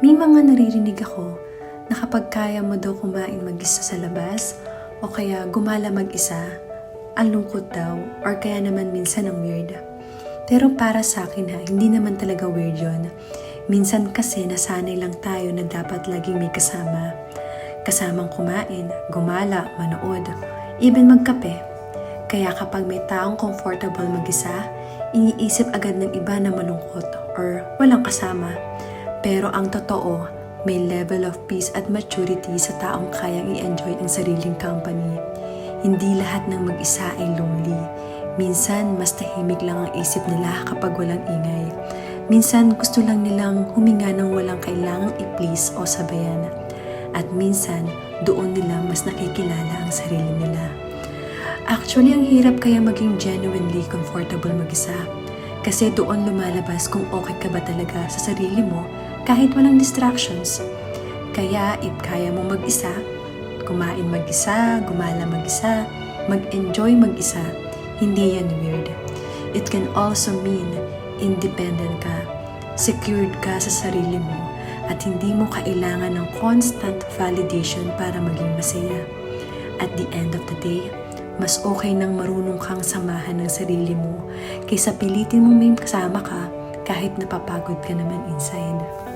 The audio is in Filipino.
May mga naririnig ako na kapag kaya mo daw kumain mag-isa sa labas o kaya gumala mag-isa, ang lungkot daw or kaya naman minsan ang weird. Pero para sa akin hindi naman talaga weird yun. Minsan kasi nasanay lang tayo na dapat laging may kasama. Kasamang kumain, gumala, manood, even magkape. Kaya kapag may taong comfortable mag-isa, iniisip agad ng iba na malungkot or walang kasama. Pero ang totoo, may level of peace at maturity sa taong kayang i-enjoy ang sariling company. Hindi lahat ng mag-isa ay lonely. Minsan, mas tahimik lang ang isip nila kapag walang ingay. Minsan, gusto lang nilang huminga ng walang kailangang i-please o sabayan. At minsan, doon nila mas nakikilala ang sarili nila. Actually, ang hirap kaya maging genuinely comfortable mag-isa. Kasi doon lumalabas kung okay ka ba talaga sa sarili mo kahit walang distractions. Kaya if kaya mo mag-isa, kumain mag-isa, gumala mag-isa, mag-enjoy mag-isa, hindi yan weird. It can also mean independent ka, secured ka sa sarili mo, at hindi mo kailangan ng constant validation para maging masaya. At the end of the day, mas okay nang marunong kang samahan ng sarili mo kaysa pilitin mong may kasama ka kahit napapagod ka naman inside.